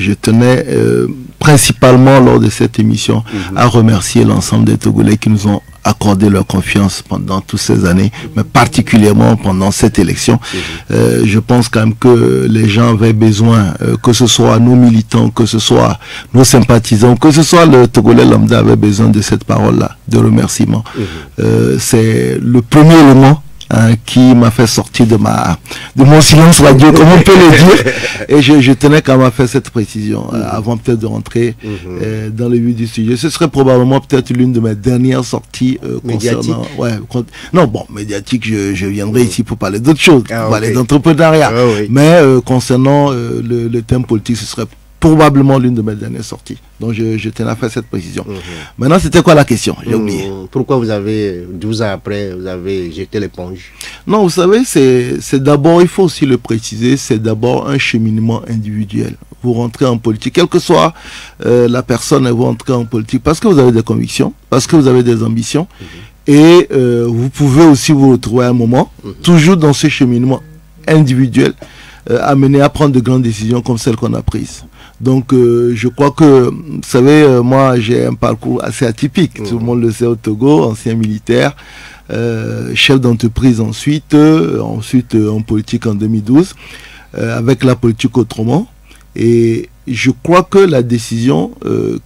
je tenais principalement lors de cette émission à remercier l'ensemble des Togolais qui nous ont accordé leur confiance pendant toutes ces années, mais particulièrement pendant cette élection. Je pense quand même que les gens avaient besoin, que ce soit nos militants, que ce soit nos sympathisants, que ce soit le Togolais lambda avait besoin de cette parole-là, de remerciement. C'est le premier élément qui m'a fait sortir de mon silence radio, comme on peut le dire. Et je tenais quand même à faire cette précision avant peut-être de rentrer dans le vif du sujet. Ce serait probablement peut-être l'une de mes dernières sorties concernant... Non, bon, médiatique, je viendrai ici pour parler d'autres choses, pour parler d'entrepreneuriat. Mais concernant le thème politique, ce serait probablement l'une de mes dernières sorties. Donc je tenais à faire cette précision. Maintenant, c'était quoi la question? J'ai oublié. Pourquoi vous avez, 12 ans après, vous avez jeté l'éponge? Non, vous savez, c'est d'abord, il faut aussi le préciser, c'est d'abord un cheminement individuel. Vous rentrez en politique, quelle que soit la personne, vous rentrez en politique parce que vous avez des convictions, parce que vous avez des ambitions, et vous pouvez aussi vous retrouver à un moment, toujours dans ce cheminement individuel, amené à prendre de grandes décisions comme celles qu'on a prises. Donc, je crois que, vous savez, moi, j'ai un parcours assez atypique. Tout le monde le sait au Togo, ancien militaire, chef d'entreprise ensuite en politique en 2012, avec la politique autrement. Et je crois que la décision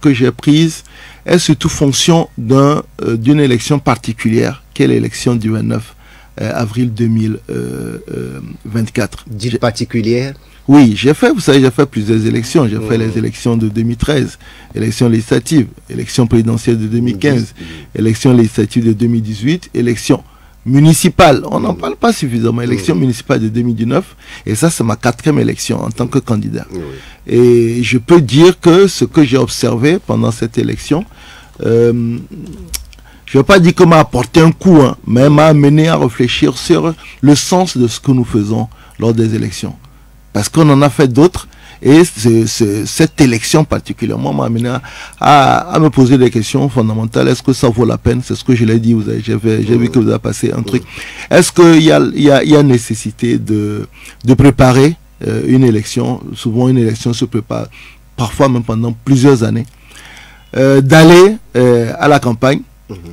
que j'ai prise est surtout fonction d'une élection particulière, qui est l'élection du 29 avril 2024. Dite particulière? Oui, vous savez, j'ai fait plusieurs élections. J'ai fait les élections de 2013, élections législatives, élections présidentielles de 2015, élections législatives de 2018, élections municipales. On n'en parle pas suffisamment. Élections municipales de 2019. Et ça, c'est ma 4e élection en tant que candidat. Et je peux dire que ce que j'ai observé pendant cette élection, je ne vais pas dire que m'a apporté un coup, mais m'a amené à réfléchir sur le sens de ce que nous faisons lors des élections. Parce qu'on en a fait d'autres, et cette élection particulièrement m'a amené à me poser des questions fondamentales. Est-ce que ça vaut la peine? C'est ce que je l'ai dit, j'ai vu que vous avez passé un truc. Est-ce qu'il y a nécessité de préparer une élection? Souvent une élection se prépare, parfois même pendant plusieurs années. D'aller à la campagne,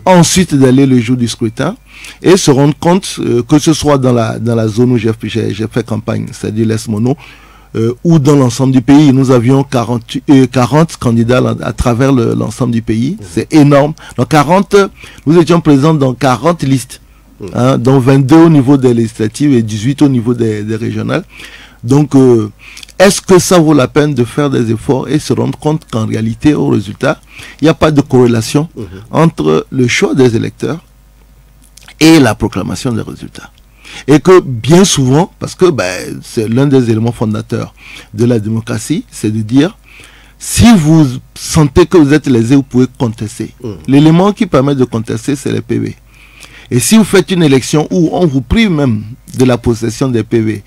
ensuite d'aller le jour du scrutin, et se rendre compte que ce soit dans la zone où j'ai fait campagne, c'est-à-dire l'Est Mono, ou dans l'ensemble du pays. Nous avions 40 candidats à travers l'ensemble du pays. C'est énorme. Donc nous étions présents dans 40 listes, dont 22 au niveau des législatives et 18 au niveau des régionales. Donc, est-ce que ça vaut la peine de faire des efforts et se rendre compte qu'en réalité, au résultat, il n'y a pas de corrélation entre le choix des électeurs et la proclamation des résultats? Et que bien souvent, parce que c'est l'un des éléments fondateurs de la démocratie, c'est de dire, si vous sentez que vous êtes lésé, vous pouvez contester. L'élément qui permet de contester, c'est les PV. Et si vous faites une élection où on vous prive même de la possession des PV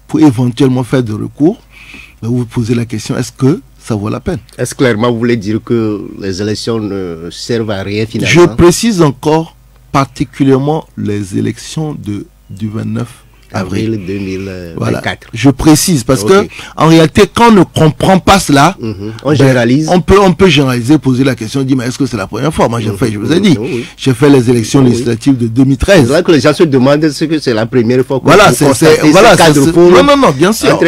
pour éventuellement faire des recours, vous vous posez la question, est-ce que ça vaut la peine? Est-ce clairement vous voulez dire que les élections ne servent à rien finalement? Je précise encore particulièrement les élections du 29 avril 2024. Voilà. Je précise parce que en réalité, quand on ne comprend pas cela, on généralise. On peut généraliser, poser la question, dire mais est-ce que c'est la première fois? Moi j'ai fait, je vous ai dit, j'ai fait les élections législatives de 2013. C'est vrai que les gens se demandent est-ce que c'est la première fois. Voilà, non, bien sûr, non,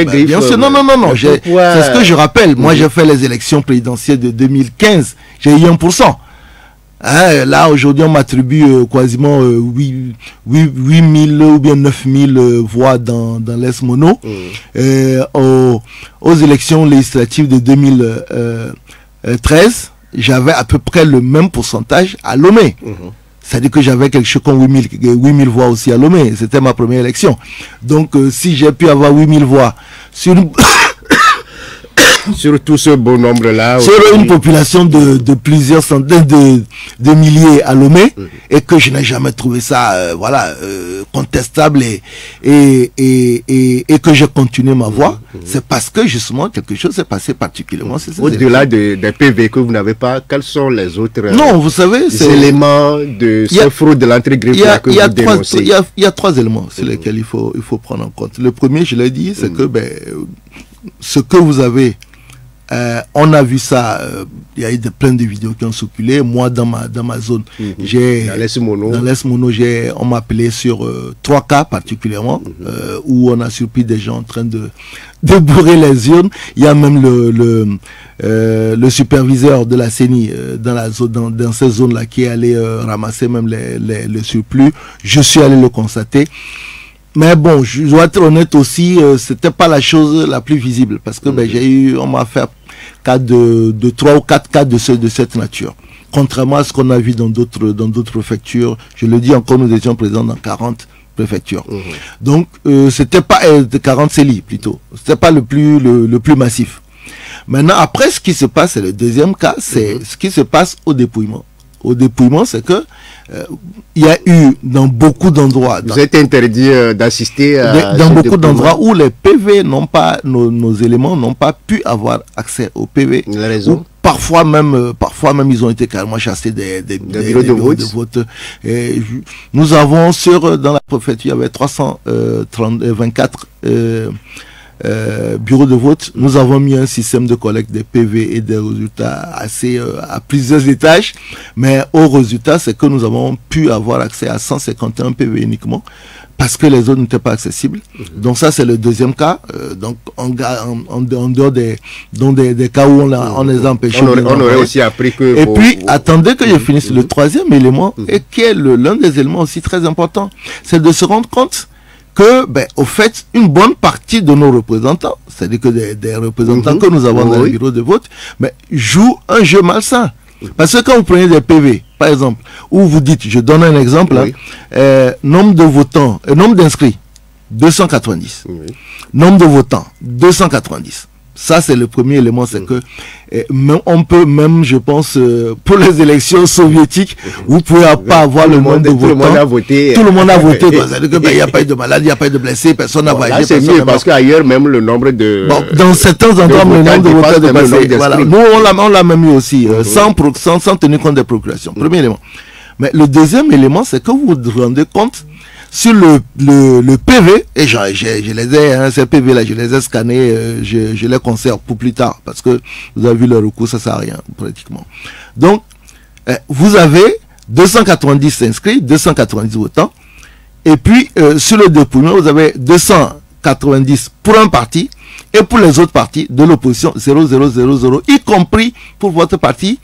c'est ce que je rappelle. Moi j'ai fait les élections présidentielles de 2015, j'ai eu 1%. Là, aujourd'hui, on m'attribue quasiment 8 000 ou bien 9 000 voix dans l'Est Mono. Aux élections législatives de 2013, j'avais à peu près le même pourcentage à Lomé. C'est-à-dire que j'avais quelque chose comme 8 000 voix aussi à Lomé. C'était ma première élection. Donc, si j'ai pu avoir 8 000 voix sur une... sur tout ce beau nombre-là. Sur une population de plusieurs centaines de milliers à Lomé, et que je n'ai jamais trouvé ça contestable et que j'ai continué ma voie, c'est parce que justement quelque chose s'est passé particulièrement. Au-delà des PV que vous n'avez pas, quels sont les autres non, vous savez, éléments de ce fraude de l'entrée-greffe que vous dénoncez? Il y a 3 éléments sur lesquels il faut prendre en compte. Le premier, je l'ai dit, c'est que ce que vous avez On a vu ça, il y a eu plein de vidéos qui ont circulé. Moi, dans ma zone, dans l'Est Mono, on m'a appelé sur 3 cas particulièrement, où on a surpris des gens en train de bourrer les urnes. Il y a même le superviseur de la CENI dans la zone, dans ces zones-là, qui est allé ramasser même le surplus. Je suis allé le constater. Mais bon, je dois être honnête aussi, c'était pas la chose la plus visible, parce que on m'a fait cas de 3 ou 4 cas de cette nature. Contrairement à ce qu'on a vu dans d'autres préfectures, je le dis encore, nous étions présents dans 40 préfectures. Donc, c'était pas 40 CELI plutôt. C'était pas le plus massif. Maintenant, après, ce qui se passe, c'est le deuxième cas, c'est ce qui se passe au dépouillement. Au dépouillement, c'est que il y a eu dans beaucoup d'endroits. Vous êtes interdit d'assister dans beaucoup d'endroits où les PV n'ont pas, nos éléments n'ont pas pu avoir accès au PV. La raison. Parfois même, ils ont été carrément chassés des bureaux de vote. Et nous avons dans la préfecture, il y avait 324 bureaux de vote. Nous avons mis un système de collecte des PV et des résultats à plusieurs étages, mais au résultat, c'est que nous avons pu avoir accès à 151 PV uniquement, parce que les autres n'étaient pas accessibles. Donc ça, c'est le deuxième cas. Donc en dehors des cas où on les a empêchés. On aurait aussi appris que... Et puis, attendez que je finisse. Le troisième élément, et qui est l'un des éléments aussi très importants, c'est de se rendre compte que, au fait, une bonne partie de nos représentants, c'est-à-dire que des représentants que nous avons dans les bureaux de vote, jouent un jeu malsain. Parce que quand vous prenez des PV, par exemple, où vous dites, je donne un exemple, nombre de votants, nombre d'inscrits, 290. Nombre de votants, 290. Ça, c'est le premier élément, c'est que on peut même, je pense, pour les élections soviétiques, vous pouvez pas avoir le nombre de votants. Tout le monde a voté. Tout le monde a voté. C'est-à-dire qu'il n'y a pas eu de malade, il n'y a pas eu de blessés, personne n'a voyagé. C'est mieux parce qu'ailleurs, même le nombre de... dans certains endroits, le nombre de votants est dépassé. Voilà. Nous, on l'a même eu aussi, sans tenir compte des procurations. Premier élément. Mais le deuxième élément, c'est que vous vous rendez compte sur le PV, et je les ai, ces PV-là, je les ai scannés, je les conserve pour plus tard, parce que vous avez vu le recours, ça sert à rien, pratiquement. Donc, vous avez 290 inscrits, 290 votants, et puis, sur le dépouillement, vous avez 290 pour un parti, et pour les autres partis de l'opposition, 0000, y compris pour votre parti,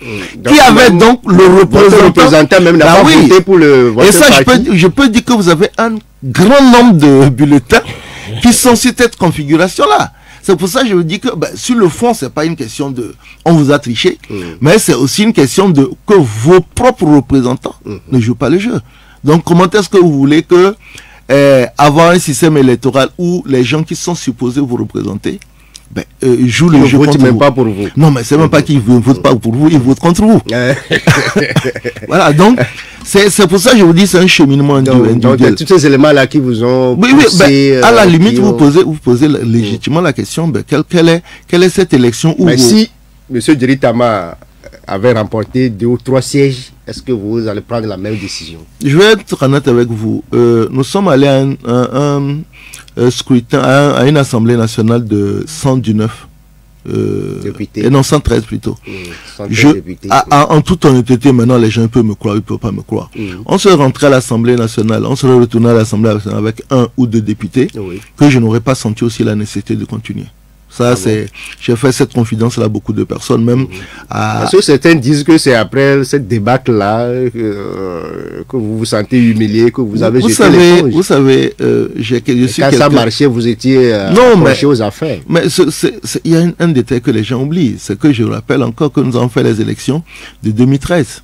qui avait donc le représentant même n'a pas voté pour le vote. Et ça, je peux dire que vous avez un grand nombre de bulletins qui sont sur cette configuration-là. C'est pour ça que je vous dis que sur le fond, c'est pas une question de on vous a triché, mais c'est aussi une question de que vos propres représentants ne jouent pas le jeu. Donc, comment est-ce que vous voulez que avoir un système électoral où les gens qui sont supposés vous représenter jouent le jeu contre même pas pour vous. Non, mais c'est même pas qu'ils ne votent pas pour vous, ils votent contre vous. Voilà, donc c'est pour ça que je vous dis c'est un cheminement individuel. Donc tous ces éléments-là qui vous ont poussé, à la limite, vous posez légitimement la question, quelle est cette élection où si M. Djeritama avait remporté 2 ou 3 sièges, est-ce que vous allez prendre la même décision? Je vais être honnête avec vous. Nous sommes allés à un scrutin, à une assemblée nationale de 119 députés. Et non, 113 plutôt. 113 députés. En toute honnêteté, maintenant les gens peuvent me croire, ils ne peuvent pas me croire. On serait rentré à l'Assemblée nationale, on serait retourné à l'Assemblée nationale avec 1 ou 2 députés que je n'aurais pas senti aussi la nécessité de continuer. Ça, j'ai fait cette confidence-là à beaucoup de personnes, même Parce que certains disent que c'est après cette débâcle-là que vous vous sentez humilié, que vous avez jeté l'éponge. Vous savez, quand ça marchait, vous étiez accroché aux affaires. Mais il y a un détail que les gens oublient, c'est que je rappelle encore que nous avons fait les élections de 2013.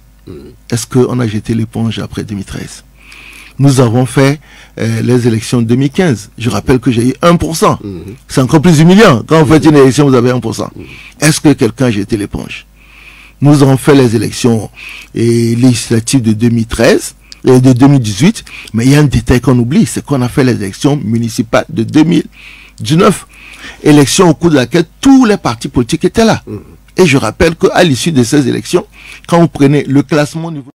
Est-ce qu'on a jeté l'éponge après 2013? Nous avons fait les élections de 2015. Je rappelle que j'ai eu 1%. C'est encore plus humiliant. Quand vous faites une élection, vous avez 1%. Est-ce que quelqu'un a jeté l'éponge? Nous avons fait les élections législatives de 2013 et de 2018. Mais il y a un détail qu'on oublie, c'est qu'on a fait les élections municipales de 2019. Élection au cours de laquelle tous les partis politiques étaient là. Et je rappelle qu'à l'issue de ces élections, quand vous prenez le classement au niveau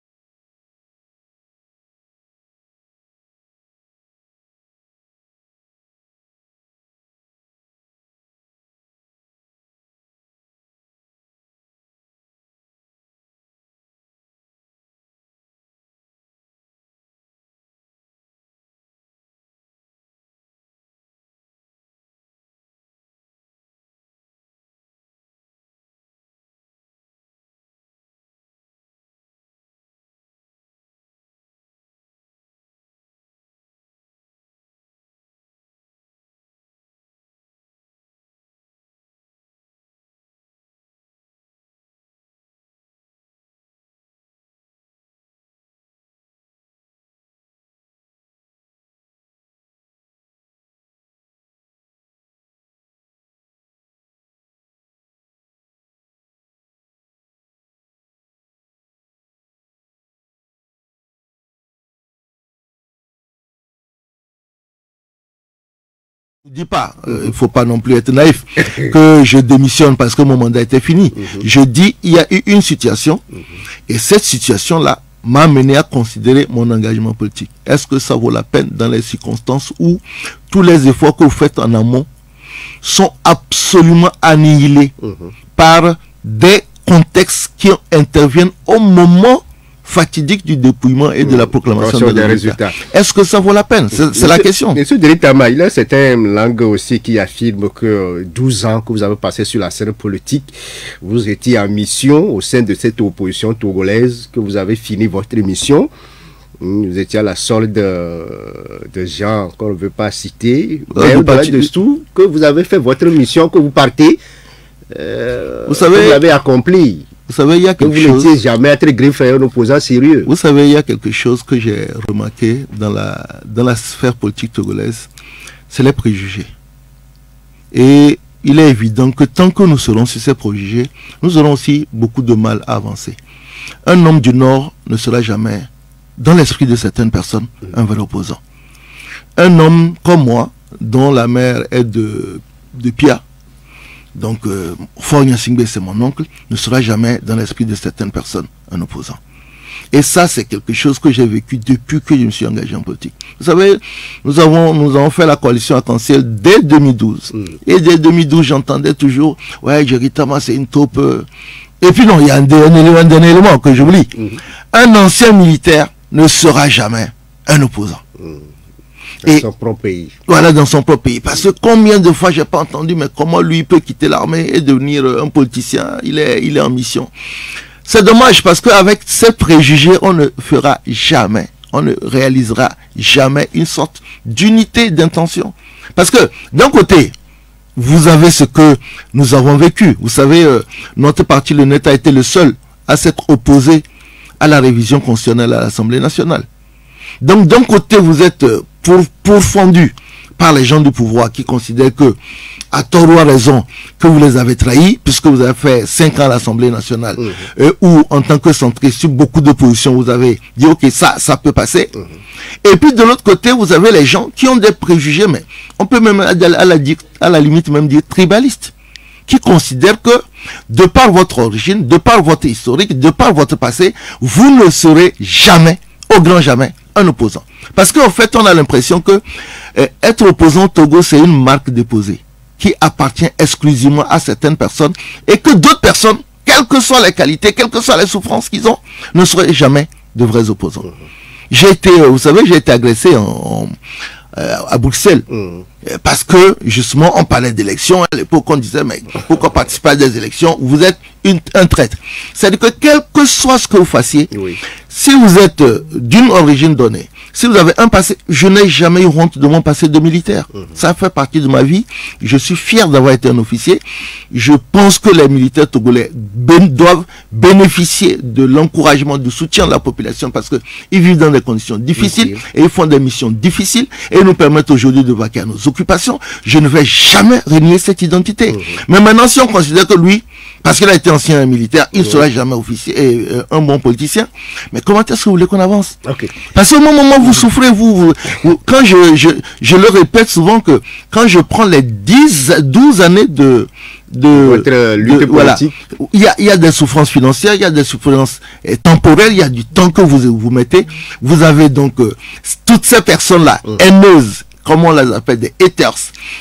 Je ne dis pas, il ne faut pas non plus être naïf, que je démissionne parce que mon mandat était fini. Je dis, il y a eu une situation, et cette situation-là m'a mené à considérer mon engagement politique. Est-ce que ça vaut la peine dans les circonstances où tous les efforts que vous faites en amont sont absolument annihilés par des contextes qui interviennent au moment fatidique du dépouillement et de la proclamation des résultats. Est-ce que ça vaut la peine? C'est la question. Monsieur Deritama, il y a certaines langues aussi qui affirment que 12 ans que vous avez passé sur la scène politique, vous étiez en mission au sein de cette opposition togolaise, que vous avez fini votre mission. Vous étiez à la solde de gens qu'on ne veut pas citer. Mais dessous, que vous avez fait votre mission, que vous partez, vous savez, que vous l'avez accompli. Vous savez, il y a quelque chose... Vous n'étiez jamais être greffé un opposant sérieux. Vous savez, il y a quelque chose que j'ai remarqué dans la sphère politique togolaise, c'est les préjugés. Et il est évident que tant que nous serons sur ces préjugés, nous aurons aussi beaucoup de mal à avancer. Un homme du Nord ne sera jamais, dans l'esprit de certaines personnes, un vrai opposant. Un homme comme moi, dont la mère est de Pia, donc Faure Gnassingbé, c'est mon oncle, ne sera jamais dans l'esprit de certaines personnes un opposant. Et ça, c'est quelque chose que j'ai vécu depuis que je me suis engagé en politique. Vous savez, nous avons fait la coalition Arc-en-Ciel dès 2012. Et dès 2012, j'entendais toujours, ouais, Deritama, c'est une taupe. Et puis non, il y a un élément que j'oublie. Un ancien militaire ne sera jamais un opposant. Dans son propre pays. Voilà, dans son propre pays. Parce que combien de fois j'ai pas entendu, mais comment lui peut quitter l'armée et devenir un politicien? Il est en mission. C'est dommage parce qu'avec ces préjugés, on ne fera jamais, on ne réalisera jamais une sorte d'unité d'intention. Parce que d'un côté, vous avez ce que nous avons vécu. Vous savez, notre parti, le NET, a été le seul à s'être opposé à la révision constitutionnelle à l'Assemblée nationale. Donc d'un côté, vous êtes pourfendu par les gens du pouvoir qui considèrent que, à tort ou à raison, que vous les avez trahis, puisque vous avez fait 5 ans à l'Assemblée nationale, où en tant que centriste, sur beaucoup de positions, vous avez dit, ok, ça peut passer. Et puis de l'autre côté, vous avez les gens qui ont des préjugés, mais on peut même à la limite même dire tribalistes, qui considèrent que, de par votre origine, de par votre historique, de par votre passé, vous ne serez jamais, au grand jamais, un opposant. Parce qu'en fait, on a l'impression que être opposant au Togo, c'est une marque déposée qui appartient exclusivement à certaines personnes et que d'autres personnes, quelles que soient les qualités, quelles que soient les souffrances qu'ils ont, ne seraient jamais de vrais opposants. J'ai été, vous savez, j'ai été agressé à Bruxelles parce que justement on parlait d'élections. À l'époque on disait mais pourquoi participer à des élections? Vous êtes un traître. C'est-à-dire que quel que soit ce que vous fassiez, si vous êtes d'une origine donnée, si vous avez un passé, je n'ai jamais eu honte de mon passé de militaire. Ça fait partie de ma vie. Je suis fier d'avoir été un officier. Je pense que les militaires togolais doivent bénéficier de l'encouragement, du soutien de la population parce que ils vivent dans des conditions difficiles et ils font des missions difficiles et nous permettent aujourd'hui de vaquer à nos occupations. Je ne vais jamais renier cette identité. Mais maintenant, si on considère que lui, parce qu'il a été ancien militaire, il ne sera jamais officier et un bon politicien. Mais comment est-ce que vous voulez qu'on avance? Parce qu'au moment où vous souffrez, quand je le répète souvent que quand je prends les 12 années de votre lutte politique, il y a des souffrances financières, il y a des souffrances temporelles, il y a du temps que vous mettez. Vous avez donc toutes ces personnes-là, haineuses, comme on les appelle des haters,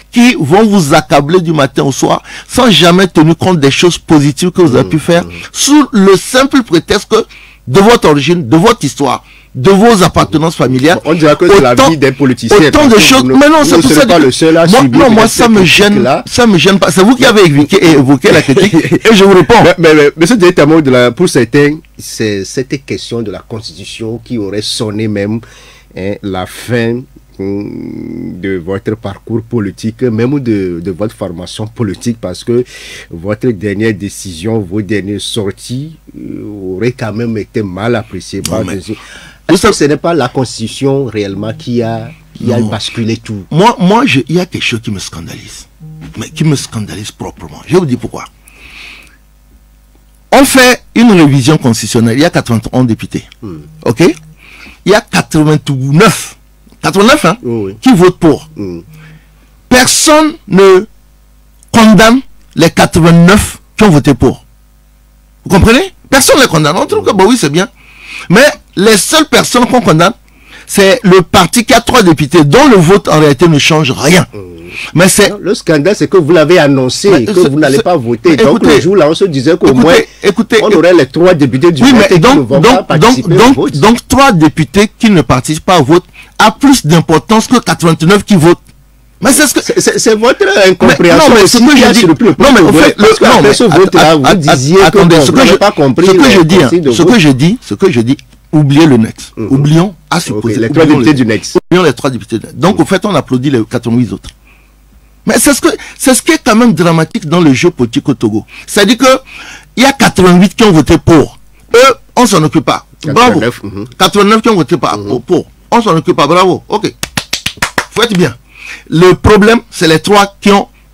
qui vont vous accabler du matin au soir sans jamais tenir compte des choses positives que vous avez pu faire sous le simple prétexte que de votre origine, de votre histoire, de vos appartenances familiales. On dirait que c'est la vie des politiciens. Autant de choses. Mais non, c'est pour ça pas le seul à subir. Non, moi, ça me gêne pas. C'est vous qui avez évoqué la critique et je vous réponds. Mais monsieur Deritama, pour certains, c'est cette question de la Constitution qui aurait sonné même la fin de votre parcours politique, même de votre formation politique, parce que votre dernière décision, vos dernières sorties auraient quand même été mal appréciées. Est-ce que ce n'est pas la Constitution réellement qui a basculé tout? Moi, il y a quelque chose qui me scandalise, mais qui me scandalise proprement. Je vais vous dire pourquoi. On fait une révision constitutionnelle, il y a 91 députés, ok? Il y a 89 hein, qui votent pour. personne ne condamne les 89 qui ont voté pour. Vous comprenez? Personne ne les condamne. On trouve que oui, c'est bien. Mais les seules personnes qu'on condamne, c'est le parti qui a 3 députés, dont le vote en réalité ne change rien. Mais c'est... Le scandale, c'est que vous l'avez annoncé, que vous n'allez pas voter. Donc écoutez, le jour-là, on se disait qu'au moins, on aurait les 3 députés du vote qui ne vont pas participer au vote. Donc 3 députés qui ne participent pas au vote a plus d'importance que 89 qui votent. Mais c'est ce que c'est votre incompréhension. Non, mais ce que je dis. Non, mais au fait, ce vote-là, vous disiez que vous n'avez pas compris. Ce que je dis, oubliez le net. Oublions à supposer. Les 3 députés du net. Oublions les 3 députés du net. Donc, au fait, on applaudit les 88 autres. Mais c'est ce qui est quand même dramatique dans le jeu politique au Togo. C'est-à-dire que il y a 88 qui ont voté pour. Eux, on s'en occupe pas. Bravo. 89 qui ont voté pour. On s'en occupe pas. Bravo. Ok. Faut être bien. Le problème, c'est les 3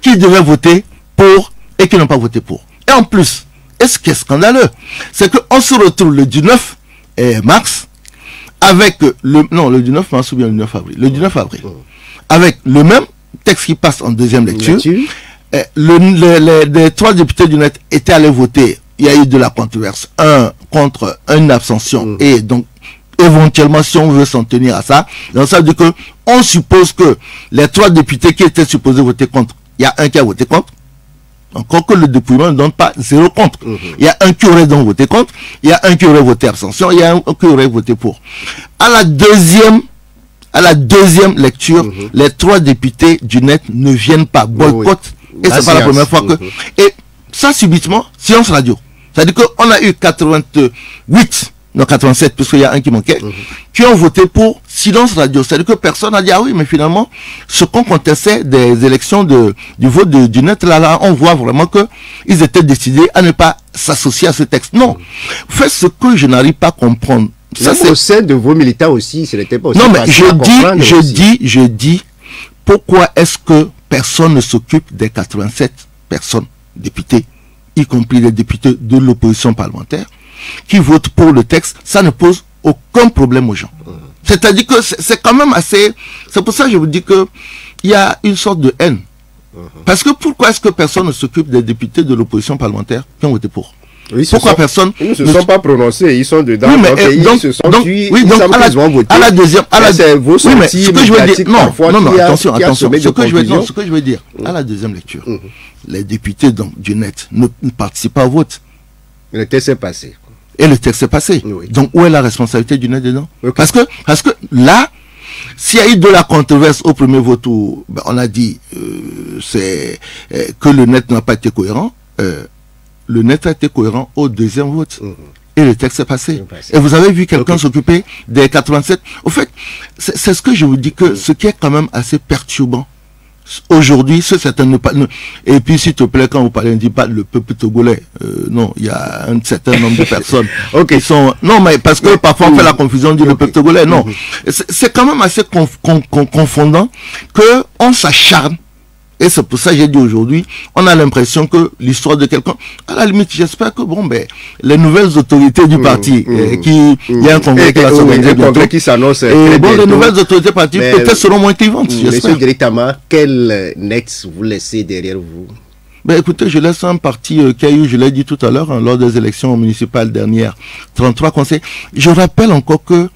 qui devaient voter pour et qui n'ont pas voté pour. Et en plus, et ce qui est scandaleux, c'est qu'on se retrouve le 19 mars avec le 19 mars ou bien le 9 avril. Le 19 avril. Avec le même texte qui passe en deuxième lecture. Les 3 députés du net étaient allés voter. Il y a eu de la controverse. Un contre, une abstention. Et donc, éventuellement, si on veut s'en tenir à ça, donc ça veut dire que on suppose que les 3 députés qui étaient supposés voter contre, il y a un qui a voté contre, encore que le dépouillement ne donne pas 0 contre. Il y a un qui aurait donc voté contre, il y a un qui aurait voté abstention, il y a un qui aurait voté pour. À la deuxième lecture, les 3 députés du net ne viennent pas, boycott, et c'est pas la première fois que... Et ça, subitement, silence radio. C'est-à-dire qu'on a eu 87, puisqu'il y a un qui manquait, qui ont voté pour silence radio. C'est-à-dire que personne n'a dit, ah oui, mais finalement, ce qu'on contestait des élections du vote du net, là, on voit vraiment que ils étaient décidés à ne pas s'associer à ce texte. Non. Faites ce que je n'arrive pas à comprendre. Ça, c'est au sein de vos militants aussi, ce n'était pas aussi. Non, mais je dis, pourquoi est-ce que personne ne s'occupe des 87 personnes, députés, y compris les députés de l'opposition parlementaire, qui votent pour le texte? Ça ne pose aucun problème aux gens. C'est-à-dire que c'est quand même assez... C'est pour ça que je vous dis que il y a une sorte de haine. Parce que pourquoi est-ce que personne ne s'occupe des députés de l'opposition parlementaire qui ont voté pour? Pourquoi personne... Ils ne se sont pas prononcés, ils sont dedans. Oui, mais donc, ils se sont à la deuxième... oui, mais ce que je veux dire... Non, attention. Ce que je veux dire, à la deuxième lecture, les députés du net ne participent pas au vote. Le texte est passé. Et le texte est passé. Donc, où est la responsabilité du net dedans? Parce que là, s'il y a eu de la controverse au premier vote où on a dit que le net n'a pas été cohérent, le net a été cohérent au deuxième vote. Et le texte est passé. Et vous avez vu quelqu'un s'occuper des 87. Au fait, c'est ce que je vous dis, que ce qui est quand même assez perturbant aujourd'hui, et puis s'il te plaît, quand vous parlez, on ne dit pas le peuple togolais. Non, il y a un certain nombre de personnes qui sont... Non, mais parce que parfois on fait la confusion, on dit le peuple togolais. Non, c'est quand même assez confondant que on s'acharne. Et c'est pour ça que j'ai dit aujourd'hui, on a l'impression que l'histoire de quelqu'un... À la limite, j'espère que les nouvelles autorités du parti, il y a un congrès qui va s'organiser bientôt. Qui s'annonce. Et les nouvelles autorités parti peut-être seront moins clivantes, j'espère. Monsieur Directement, quel net vous laissez derrière vous? Écoutez, je laisse un parti qui a eu, je l'ai dit tout à l'heure, lors des élections municipales dernières, 33 conseils. Je rappelle encore que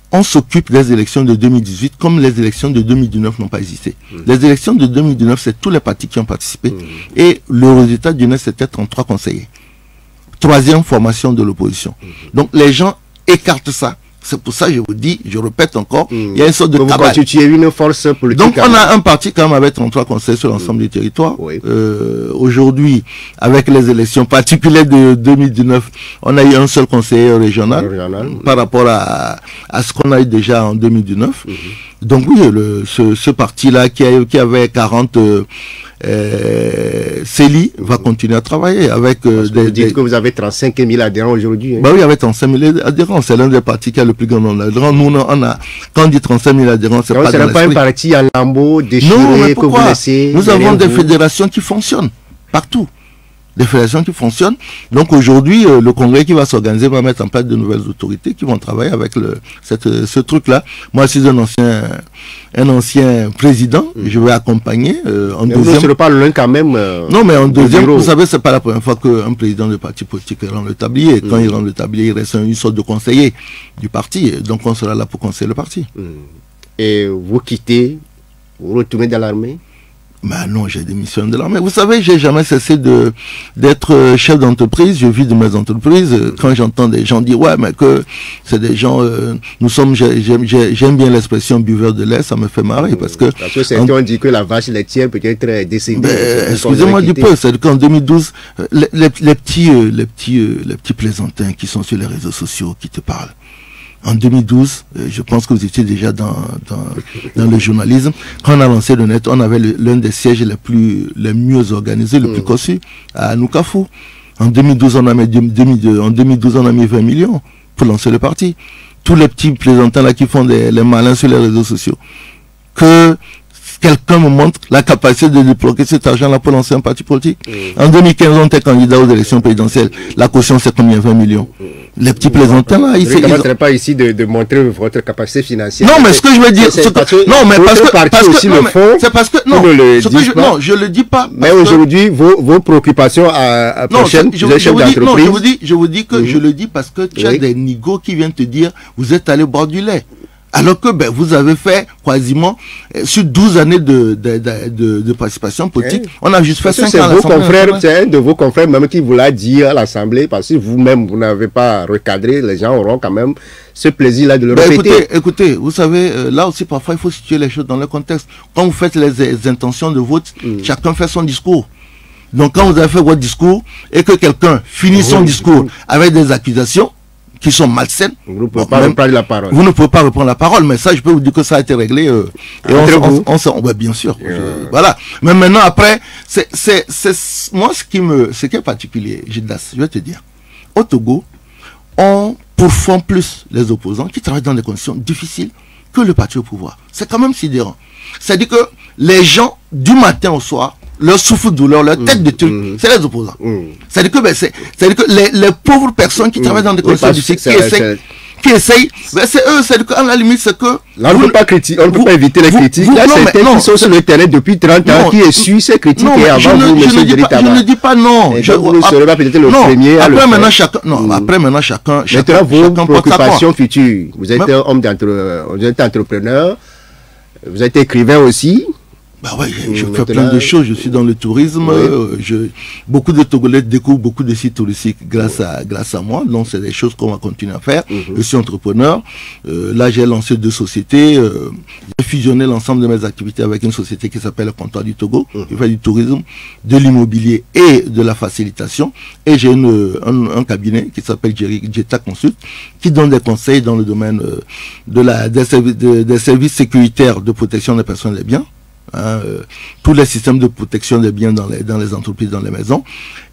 on s'occupe des élections de 2018 comme les élections de 2019 n'ont pas existé. Les élections de 2019, c'est tous les partis qui ont participé. Et le résultat du net, c'était 33 conseillers. 3e formation de l'opposition. Donc les gens écartent ça. C'est pour ça que je vous dis, je répète encore, il y a une sorte de cabale. Vous constituez une force politique. Donc on a un parti quand même avec 33 conseils sur l'ensemble du territoire. Aujourd'hui, avec les élections particulières de 2019, on a eu un seul conseiller régional. Par rapport à ce qu'on a eu déjà en 2019. Donc oui, ce parti-là qui avait 40 CELI va continuer à travailler avec vous dites que vous avez 35 000 adhérents aujourd'hui. Oui, il y avait 35 000 adhérents. C'est l'un des partis qui a le plus grand nombre d'adhérents. Nous, quand on dit 35 000 adhérents, c'est pas dans l'esprit. pas un parti à lambeaux déchiré que vous laissez. Nous avons des fédérations qui fonctionnent partout. des fédérations qui fonctionnent. Donc aujourd'hui, le congrès qui va s'organiser va mettre en place de nouvelles autorités qui vont travailler avec ce truc-là. Moi, je suis un ancien président, je vais accompagner en mais deuxième. Vous ne serez pas loin quand même. Non, mais en deuxième, vous savez, c'est pas la première fois qu'un président de parti politique rend le tablier. Quand il rend le tablier, il reste une sorte de conseiller du parti. Donc on sera là pour conseiller le parti. Et vous quittez, vous retournez dans l'armée? Ben non, j'ai démissionné de l'armée. Vous savez, j'ai jamais cessé d'être chef d'entreprise. Je vis de mes entreprises. Quand j'entends des gens dire ouais, mais que c'est des gens, nous sommes, j'aime bien l'expression buveur de lait, ça me fait marrer parce que certains ont dit que la vache laitière peut être décédée. Ben, excusez-moi du peu, c'est qu'en 2012, les petits plaisantins qui sont sur les réseaux sociaux qui te parlent. En 2012, je pense que vous étiez déjà dans le journalisme. Quand on a lancé le net, on avait l'un des sièges les mieux organisés, le plus cossu, à Nukafu. En 2012, on a mis 20 millions pour lancer le parti. Tous les petits plaisantins là qui font les malins sur les réseaux sociaux. Que quelqu'un me montre la capacité de débloquer cet argent-là pour lancer un parti politique. En 2015, on était candidat aux élections présidentielles. La caution, c'est combien? 20 millions. Les petits plaisantins là, ils ne commenceraient pas ici de montrer votre capacité financière. Non, mais ce que je veux dire, c'est parce que non, je le dis pas. Mais aujourd'hui, vos préoccupations à prochaine, je vous dis que je le dis parce que tu as des nigauds qui viennent te dire, vous êtes allé boire du lait. Alors que vous avez fait quasiment sur 12 années de participation politique, on a juste fait 5 ans à l'Assemblée. C'est un de vos confrères même qui vous l'a dit à l'Assemblée, parce que vous-même, vous n'avez pas recadré, les gens auront quand même ce plaisir-là de le répéter. Écoutez, vous savez, là aussi parfois il faut situer les choses dans le contexte. Quand vous faites les intentions de vote, chacun fait son discours. Donc quand vous avez fait votre discours et que quelqu'un finit son discours avec des accusations qui sont malsaines, vous ne pouvez pas reprendre la parole. Vous ne pouvez pas reprendre la parole, mais ça, je peux vous dire que ça a été réglé. Et on bien sûr. Voilà. Mais maintenant, après, moi, ce qui est particulier, Gildas, je vais te dire, au Togo, on pourfend plus les opposants qui travaillent dans des conditions difficiles que le parti au pouvoir. C'est quand même sidérant. C'est-à-dire que les gens, du matin au soir, leur souffre-douleur, leur tête de truc, c'est les opposants. C'est-à-dire que, les pauvres personnes qui travaillent dans des conditions difficiles, qui essayent, c'est eux, c'est-à-dire qu'à la limite, c'est que... Là, on ne peut pas critiquer, on ne peut pas éviter les critiques. Là, c'est certains qui sont sur le terrain depuis 30 ans, qui essuient ces critiques, et avant vous, monsieur Djerita. Je ne dis pas non. Vous ne serez pas peut-être le premier à le faire. Après, maintenant, chacun... Maintenant, vos préoccupations futures. Vous êtes homme vous êtes entrepreneur, vous êtes écrivain aussi. Bah ouais, je fais plein de choses. Je suis dans le tourisme. Beaucoup de Togolais découvrent beaucoup de sites touristiques grâce à moi. Donc c'est des choses qu'on va continuer à faire. Je suis entrepreneur. Là, j'ai lancé 2 sociétés. J'ai fusionné l'ensemble de mes activités avec une société qui s'appelle le Comptoir du Togo, qui fait du tourisme, de l'immobilier et de la facilitation. Et j'ai un cabinet qui s'appelle Jeta Consult, qui donne des conseils dans le domaine des services sécuritaires de protection des personnes et des biens. Tous les systèmes de protection des biens dans les entreprises, dans les maisons,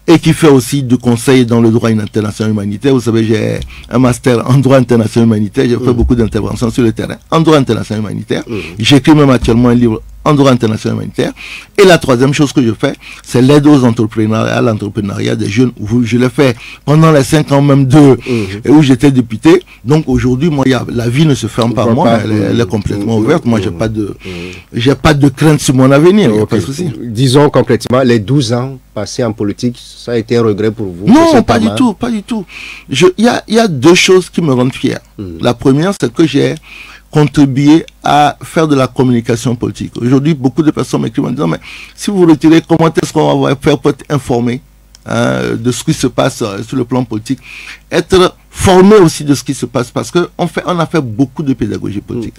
et qui fait aussi du conseil dans le droit international humanitaire. Vous savez, j'ai un master en droit international humanitaire, j'ai fait beaucoup d'interventions sur le terrain en droit international humanitaire. J'écris même actuellement un livre en droit international humanitaire. Et la troisième chose que je fais, c'est l'aide aux entrepreneurs, à l'entrepreneuriat des jeunes. Je l'ai fait pendant les 5 ans même où j'étais député. Donc aujourd'hui, moi, la vie ne se ferme pas à moi, elle est complètement ouverte. Moi, j'ai pas de crainte sur mon avenir, il n'y a pas de souci. Disons concrètement, les 12 ans passés en politique, ça a été un regret pour vous? Non, pas du tout, pas du tout. Il y a 2 choses qui me rendent fier. La première, c'est que j'ai contribuer à faire de la communication politique. Aujourd'hui, beaucoup de personnes m'écrivent en disant, mais si vous retirez, comment est-ce qu'on va faire pour être informé de ce qui se passe sur le plan politique, être formé aussi de ce qui se passe, parce qu'on a fait beaucoup de pédagogie politique.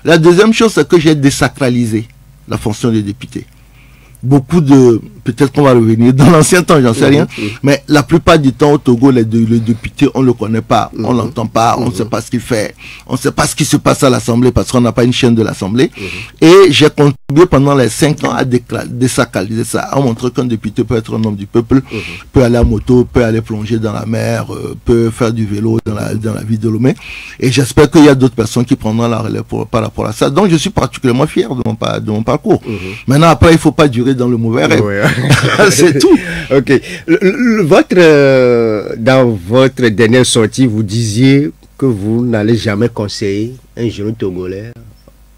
La deuxième chose, c'est que j'ai désacralisé la fonction des députés. Beaucoup peut-être qu'on va revenir dans l'ancien temps, j'en sais rien, mais la plupart du temps au Togo, le député, on le connaît pas, on l'entend pas, on ne sait pas ce qu'il fait, on ne sait pas ce qui se passe à l'Assemblée parce qu'on n'a pas une chaîne de l'Assemblée. Et j'ai contribué pendant les 5 ans à désacraliser ça, à montrer qu'un député peut être un homme du peuple, peut aller à moto, peut aller plonger dans la mer, peut faire du vélo dans la ville de Lomé. Et j'espère qu'il y a d'autres personnes qui prendront la relève par rapport à ça. Donc je suis particulièrement fier de mon parcours. Maintenant, après, il ne faut pas durer tomber dans le mauvais rêve. Ouais. C'est tout. Ok. Dans votre dernière sortie, vous disiez que vous n'allez jamais conseiller un jeune Togolais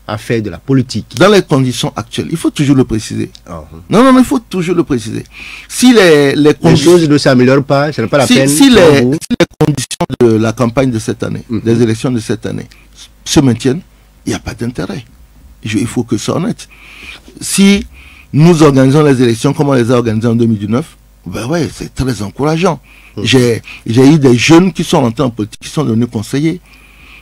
à faire de la politique. Dans les conditions actuelles, il faut toujours le préciser. Uh-huh. Non, il faut toujours le préciser. Si les choses ne s'améliorent pas, ce n'est pas la peine. Si les conditions de la campagne de cette année, des élections de cette année, se maintiennent, il n'y a pas d'intérêt. Il faut que ce soit honnête. Si nous organisons les élections comme on les a organisées en 2019, ben ouais, c'est très encourageant. J'ai eu des jeunes qui sont rentrés en politique, qui sont devenus conseillers.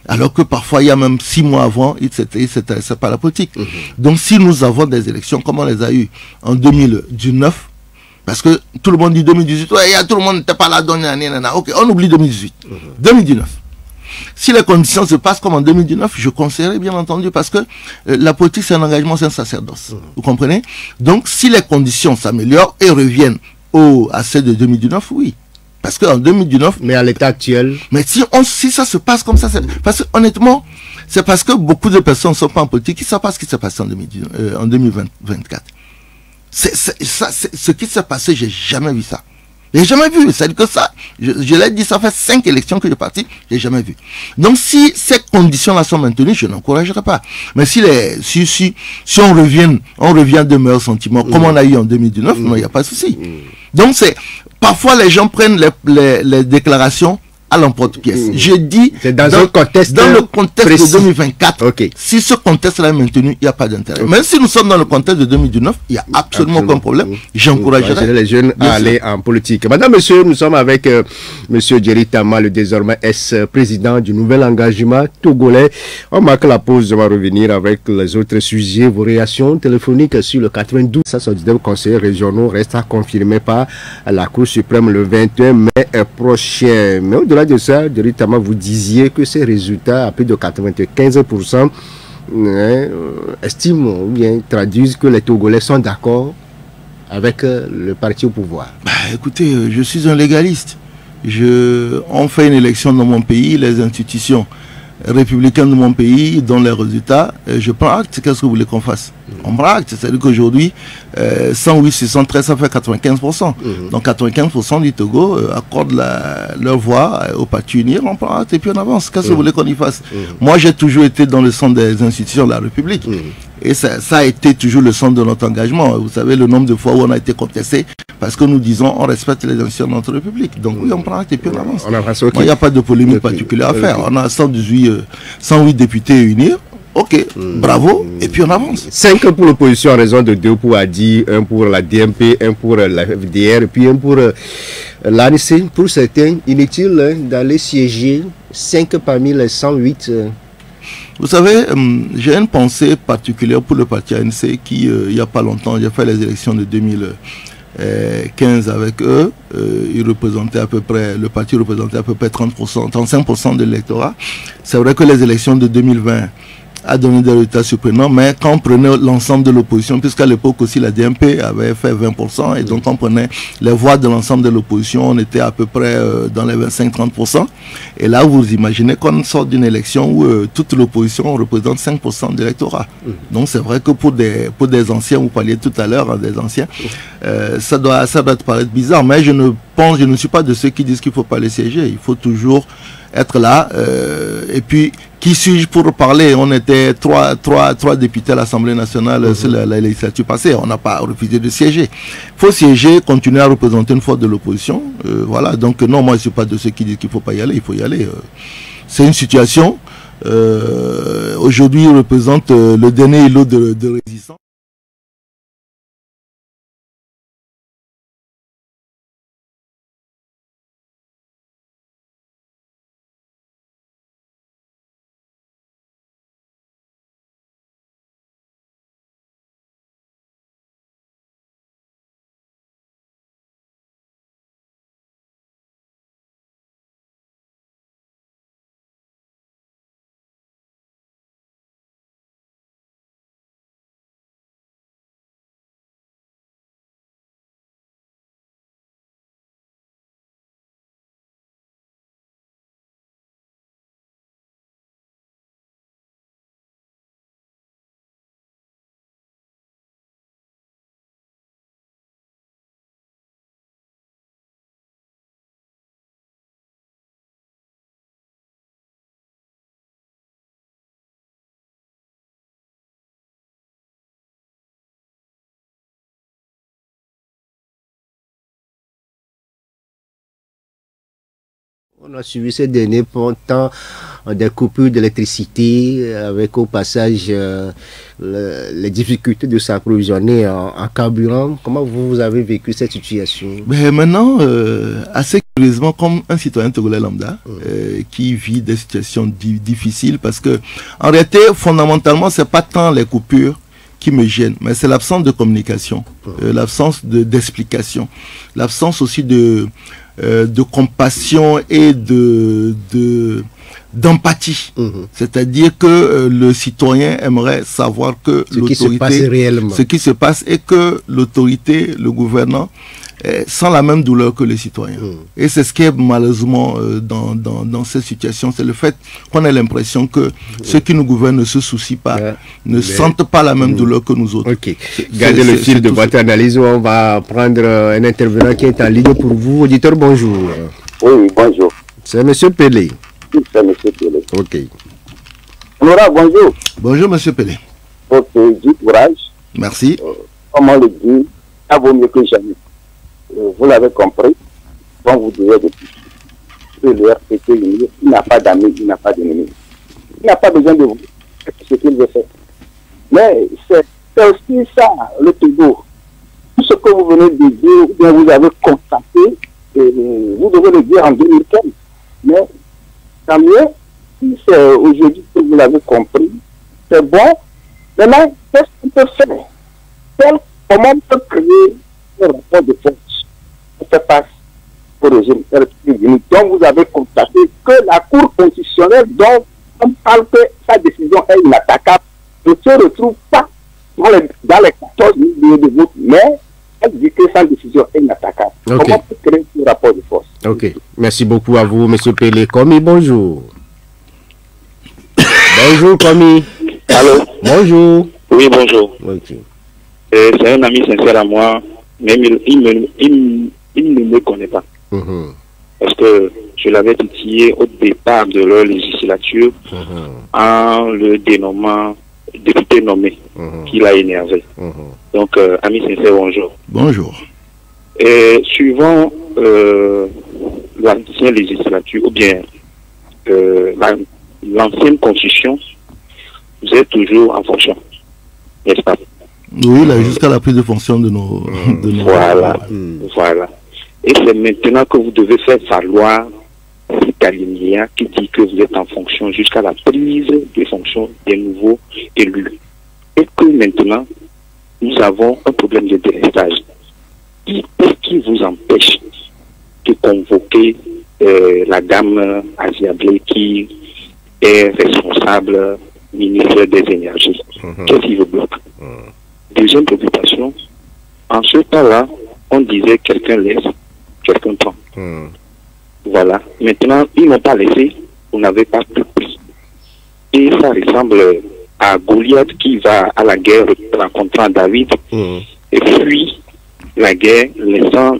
Alors que parfois, il y a même 6 mois avant, ils ne s'intéressaient pas à la politique. Donc si nous avons des élections comme on les a eues en 2019, parce que tout le monde dit 2018, ouais, tout le monde n'était pas là, ok, on oublie 2018. 2019. Si les conditions se passent comme en 2019, je conseillerais bien entendu, parce que la politique c'est un engagement, c'est un sacerdoce. Vous comprenez? Donc si les conditions s'améliorent et reviennent à celles de 2019, oui. Parce qu'en 2019... Mais à l'état actuel... Mais si ça se passe comme ça, parce que honnêtement, c'est parce que beaucoup de personnes ne sont pas en politique qui ne savent pas ce qui s'est passé en 2024. Ce qui s'est passé, j'ai jamais vu ça. J'ai jamais vu. C'est-à-dire que ça, je l'ai dit, ça fait 5 élections que je suis parti, j'ai jamais vu. Donc si ces conditions-là sont maintenues, je n'encouragerai pas. Mais si on revient de meilleurs sentiments, comme on a eu en 2019, non, il n'y a pas de souci. Donc parfois les gens prennent les déclarations à l'emporte-pièce. Je dis, c'est dans le contexte de 2024, okay. Si ce contexte-là est maintenu, il n'y a pas d'intérêt. Même si nous sommes dans le contexte de 2019, il n'y a absolument aucun problème. J'encouragerais les jeunes à aller en politique. Madame, monsieur, nous sommes avec monsieur Jerry Tama, le désormais ex-président du nouvel engagement togolais. On marque la pause, on va revenir avec les autres sujets. Vos réactions téléphoniques sur le 92. Ça, sont des conseillers régionaux restent à confirmer par la Cour suprême le 21 mai prochain. Mais au-delà de ça, Jerry Tama, vous disiez que ces résultats, à plus de 95%, estiment ou bien traduisent que les Togolais sont d'accord avec le parti au pouvoir. Bah, écoutez, je suis un légaliste. On fait une élection dans mon pays, les institutions républicaines de mon pays donnent les résultats. Je prends acte. Qu'est-ce que vous voulez qu'on fasse? On prend acte. C'est-à-dire qu'aujourd'hui, 108 sur 113, ça fait 95%. Donc 95% du Togo accordent leur voix au parti unir. On prend acte et puis on avance. Qu'est-ce que vous voulez qu'on y fasse? Moi, j'ai toujours été dans le centre des institutions de la République. Et ça a été toujours le centre de notre engagement. Vous savez le nombre de fois où on a été contesté parce que nous disons on respecte les institutions de notre République. Donc oui, on prend acte et puis on avance. Il n'y a pas de polémique particulière à faire. On a 108 députés à unir. Ok, bravo, et puis on avance. 5 pour l'opposition en raison de 2 pour ADI, 1 pour la DMP, 1 pour la FDR, et puis 1 pour l'ANC. Pour certains, inutile d'aller siéger 5 parmi les 108. Vous savez, j'ai une pensée particulière pour le parti ANC qui, il n'y a pas longtemps, j'ai fait les élections de 2015 avec eux. Le parti représentait à peu près 35% de l'électorat. C'est vrai que les élections de 2020 a donné des résultats surprenants, mais quand on prenait l'ensemble de l'opposition, puisqu'à l'époque aussi la DMP avait fait 20%, et donc on prenait les voix de l'ensemble de l'opposition, on était à peu près dans les 25-30%. Et là, vous imaginez qu'on sort d'une élection où toute l'opposition représente 5% de l'électorat. Donc c'est vrai que pour des anciens, vous parliez tout à l'heure des anciens, ça doit te paraître bizarre, mais je ne suis pas de ceux qui disent qu'il ne faut pas les siéger. Il faut toujours être là. Et puis, qui suis-je pour parler? On était trois députés à l'Assemblée nationale sur la législature passée. On n'a pas refusé de siéger. Il faut siéger, continuer à représenter une force de l'opposition. Voilà. Donc, non, moi, je ne suis pas de ceux qui disent qu'il ne faut pas y aller. Il faut y aller. C'est une situation. Aujourd'hui, il représente le dernier îlot de résistance. On a suivi ces derniers temps des coupures d'électricité avec au passage les difficultés de s'approvisionner en carburant. Comment vous avez vécu cette situation? Mais maintenant, assez curieusement, comme un citoyen togolais lambda qui vit des situations difficiles, parce que en réalité, fondamentalement, c'est pas tant les coupures qui me gênent, mais c'est l'absence de communication, l'absence d'explication, l'absence aussi de compassion et d'empathie. C'est-à-dire que le citoyen aimerait savoir que ce qui se passe et que l'autorité, le gouvernant, sans la même douleur que les citoyens. Et c'est ce qui est malheureusement dans cette situation, c'est le fait qu'on a l'impression que ceux qui nous gouvernent ne se soucient pas, ne sentent pas la même douleur que nous autres. Ok, gardez le fil de votre analyse, on va prendre un intervenant qui est en ligne pour vous. Auditeur, bonjour. Oui, bonjour. C'est M. Pelé. Oui, c'est M. Pelé. Ok. Laura, bonjour. Bonjour, M. Pelé. Ok, du courage. Merci. Comme on le dit, ça vaut mieux que jamais. Vous l'avez compris, comme vous disiez depuis. Le RPT, il n'a pas d'amis, il n'a pas d'ennemis. Il n'a pas besoin de vous. C'est ce qu'il veut faire. Mais c'est aussi ça, le Togo. Tout ce que vous venez de dire, ou bien vous avez constaté, vous devez le dire en 2015. Mais tant mieux, si c'est aujourd'hui que vous l'avez compris, c'est bon. Maintenant, qu'est-ce qu'on peut faire? Comment on peut créer un rapport de force pour faire face au régime RPT? Donc vous avez constaté que la Cour constitutionnelle, dont on parle que sa décision est inattaquable, ne se retrouve pas dans les 14 000 de vote, mais elle dit que sa décision est inattaquable. Okay. Comment on peut créer ce rapport de force? Ok, merci beaucoup à vous, M. Pelé. Komi, bonjour. Bonjour, Komi. Allô? Bonjour. Oui, bonjour. Ok. C'est un ami sincère à moi, mais il ne me connaît pas. Parce que je l'avais titillé au départ de leur législature en le dénommant député nommé, qui l'a énervé. Donc, ami sincère, bonjour. Bonjour. Et suivant l'ancienne législature, ou bien l'ancienne constitution, vous êtes toujours en fonction, n'est-ce pas? Oui, là, jusqu'à la prise de fonction de nos... Voilà, voilà. Et c'est maintenant que vous devez faire valoir cet alinéa qui dit que vous êtes en fonction jusqu'à la prise de fonction des nouveaux élus. Et que maintenant, nous avons un problème de délestage. Qu'est-ce qui vous empêche de convoquer la dame Aziablé qui est responsable ministre des Énergies? Qu'est-ce qui vous bloque? Deuxième préoccupation, en ce temps-là, on disait quelqu'un laisse, quelqu'un prend. Voilà. Maintenant, ils n'ont pas laissé, vous n'avez pas pris. Et ça ressemble à Goliath qui va à la guerre rencontrant David et fuit la guerre, laissant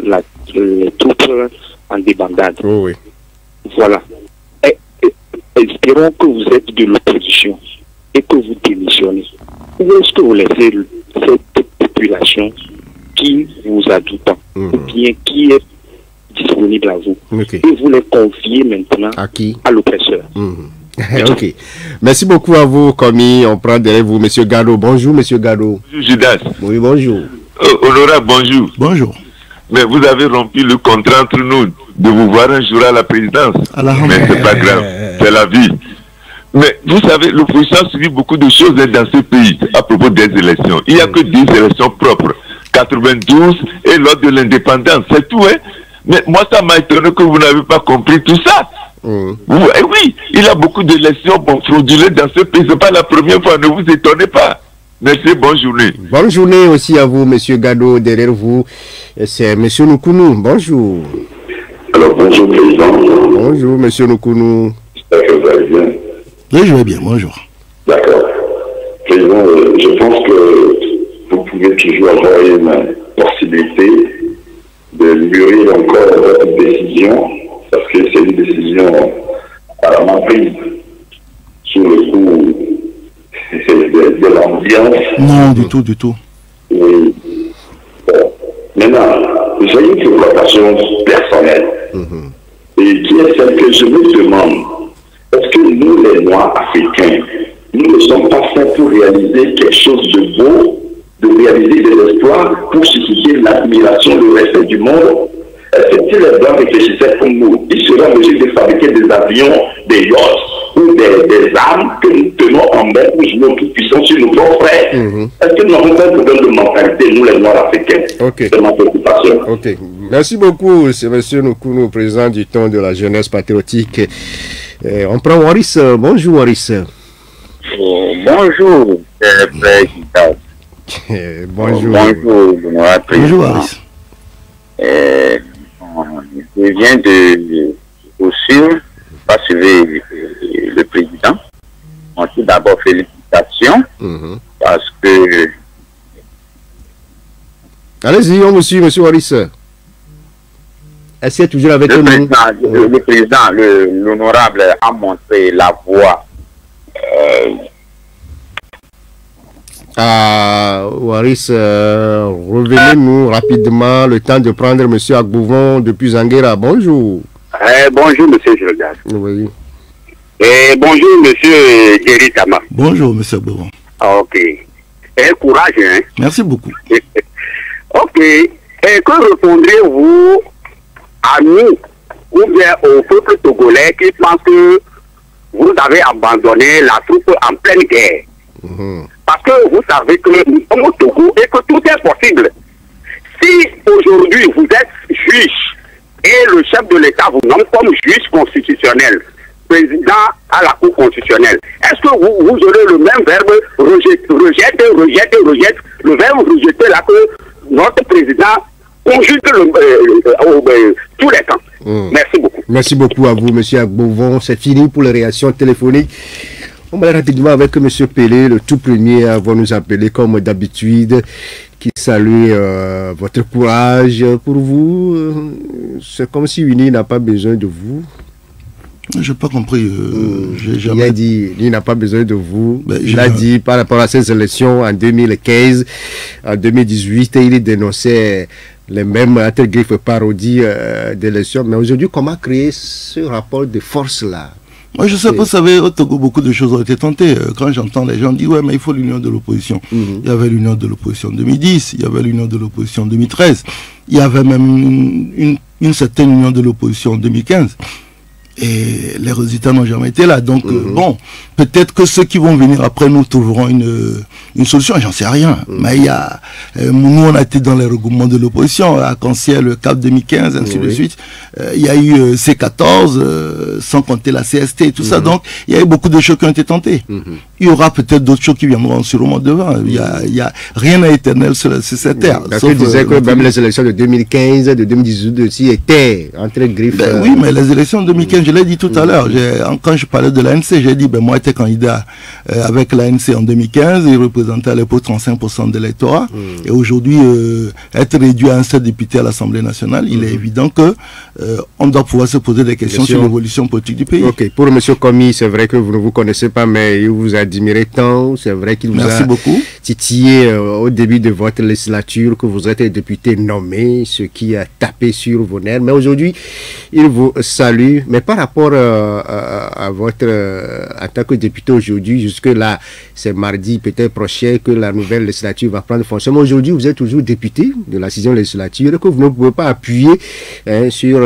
les troupes en débandade. Voilà. Et espérons que vous êtes de l'opposition et que vous démissionnez. Où est-ce que vous laissez cette population qui vous a tout temps, ou bien qui est disponible à vous, et vous les confiez maintenant à qui? À l'oppresseur. Ok. Merci beaucoup à vous, Komi. On prend derrière vous, M. Gado. Bonjour, M. Gado. Bonjour, Judas. Oui, bonjour. Honorable, bonjour. Bonjour. Mais vous avez rompu le contrat entre nous de vous voir un jour à la présidence. Mais c'est pas grave, c'est la vie. Mais vous savez, l'opposition subit beaucoup de choses dans ce pays à propos des élections. Il n'y a que 10 élections propres. 92 et lors de l'indépendance, c'est tout, hein. Mais moi, ça m'a étonné que vous n'avez pas compris tout ça. Oui, il y a beaucoup d'élections frauduleuses dans ce pays. Ce n'est pas la première fois, ne vous étonnez pas. Merci, bonne journée. Bonne journée aussi à vous, M. Gado. Derrière vous, c'est M. Noukounou. Bonjour. Alors, bonjour, président. Bonjour, M. Noukounou. J'espère que vous allez bien. Oui, je vais bien, bonjour. D'accord. Président, je pense que vous pouvez toujours avoir une possibilité de mûrir encore votre décision, parce que c'est une décision apparemment prise sous le coup de l'ambiance. Non, du tout, du tout. Oui. Bon. Maintenant, j'ai une préoccupation personnelle. et qui est celle que je me demande. Est-ce que nous, les Noirs africains, nous ne sommes pas faits pour réaliser quelque chose de beau, de réaliser des exploits, pour susciter l'admiration, le respect du monde? Est-ce que si les Blancs réfléchissaient comme nous, ils seraient en mesure de fabriquer des avions, des yachts ou des armes que nous tenons en main pour jouer au tout-puissant sur nos propres frères? Est-ce que nous avons pas un problème de mentalité, nous les Noirs africains? C'est ma préoccupation. Ok. Merci beaucoup, Sébastien Nokounou, président du Ton de la jeunesse patriotique. On prend Waris. Bonjour, Waris. Bonjour, président. Bonjour. Bonjour, Waris. Je viens de poursuivre, pas suivre le président. On dit d'abord félicitations parce que. Allez-y, on vous suit, monsieur Waris. Est-ce qu'il est toujours avec nous? Le président, l'honorable, a montré la voie. Waris, revenez-nous rapidement, le temps de prendre M. Agbouvon depuis Zanguera. Bonjour. Bonjour, M. Gildas. Oui. Bonjour, M. Jerry Tama. Bonjour, M. Agbouvon. Ok. Courage, hein. Merci beaucoup. Ok. Et que répondrez-vous à nous, ou bien au peuple togolais qui pense que vous avez abandonné la troupe en pleine guerre? Parce que vous savez que nous sommes au Togo et que tout est possible. Si aujourd'hui vous êtes juge et le chef de l'État vous nomme comme juge constitutionnel, président à la Cour constitutionnelle, est-ce que vous aurez le même verbe rejette, le verbe rejeter là que notre président conjugue tous les temps? Merci beaucoup. Merci beaucoup à vous, M. Agbouvon. C'est fini pour les réactions téléphoniques. On va aller rapidement avec M. Pelé, le tout premier à nous appeler comme d'habitude, qui salue votre courage. Pour vous, c'est comme si Uni n'a pas besoin de vous. Je n'ai pas compris. Il a dit il n'a pas besoin de vous. Ben, il a dit par rapport à ces élections en 2015, en 2018, il dénonçait les mêmes griffes parodies d'élections. Mais aujourd'hui, comment créer ce rapport de force-là? Moi, je sais pas, vous savez, au Togo, beaucoup de choses ont été tentées. Quand j'entends les gens dire, ouais, mais il faut l'union de l'opposition. Il y avait l'union de l'opposition en 2010, il y avait l'union de l'opposition en 2013, il y avait même une certaine union de l'opposition en 2015. Et les résultats n'ont jamais été là. Donc, bon, peut-être que ceux qui vont venir après nous trouveront une solution, j'en sais rien. Mais il y a, nous, on a été dans les regroupements de l'opposition, à Canciel, le CAP 2015, ainsi de suite. Il y a eu C14, sans compter la CST et tout ça. Donc, il y a eu beaucoup de choses qui ont été tentées. Il y aura peut-être d'autres choses qui viendront sûrement devant. Rien n'est éternel sur cette terre. Parce que disait que même les élections de 2015, de 2018 aussi étaient entre griffes. Oui, mais les élections de 2015, je l'ai dit tout à l'heure, quand je parlais de l'ANC, j'ai dit, moi j'étais candidat avec l'ANC en 2015, il représentait à l'époque 35% de l'électorat, et aujourd'hui, être réduit à un seul député à l'Assemblée nationale, il est évident que on doit pouvoir se poser des questions sur l'évolution politique du pays. Ok, pour M. Komi, c'est vrai que vous ne vous connaissez pas, mais il vous a admiré tant, c'est vrai qu'il vous a titillé au début de votre législature, que vous êtes député nommé, ce qui a tapé sur vos nerfs, mais aujourd'hui, il vous salue, mais par rapport à votre en tant que député aujourd'hui, jusque-là, c'est mardi peut-être prochain que la nouvelle législature va prendre fonction. Mais aujourd'hui, vous êtes toujours député de la 6e législature et que vous ne pouvez pas appuyer sur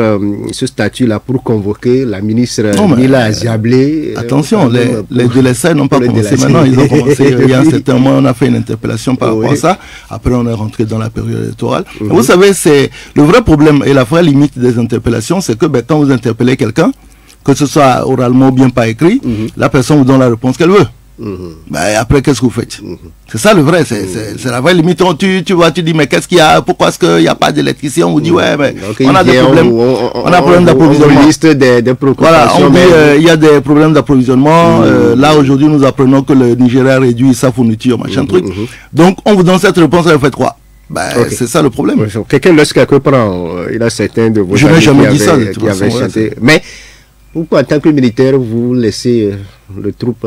ce statut-là pour convoquer la ministre Mila Aziablé. Attention, les DLSA n'ont pas commencé maintenant, ils ont commencé il y a un certain mois, on a fait une interpellation par rapport à ça. Après, on est rentré dans la période électorale. Vous savez, c'est le vrai problème et la vraie limite des interpellations, c'est que quand vous interpellez quelqu'un, que ce soit oralement ou bien pas écrit, la personne vous donne la réponse qu'elle veut. Après, qu'est-ce que vous faites? C'est ça le vrai, c'est la vraie limite. Tu vois, tu dis, mais qu'est-ce qu'il y a? Pourquoi est-ce qu'il n'y a pas d'électricité? On vous dit, ouais, mais on a des problèmes. On a problème d'approvisionnement. Voilà, on dit, il y a des problèmes d'approvisionnement. Là, aujourd'hui, nous apprenons que le Nigeria réduit sa fourniture, machin truc. Donc, on vous donne cette réponse, elle fait quoi? C'est ça le problème. Quelqu'un laisse quelque part, il a certains de vos je n'ai jamais dit ça, qui avaient chanté. Mais pourquoi, en tant que militaire, vous laissez le troupe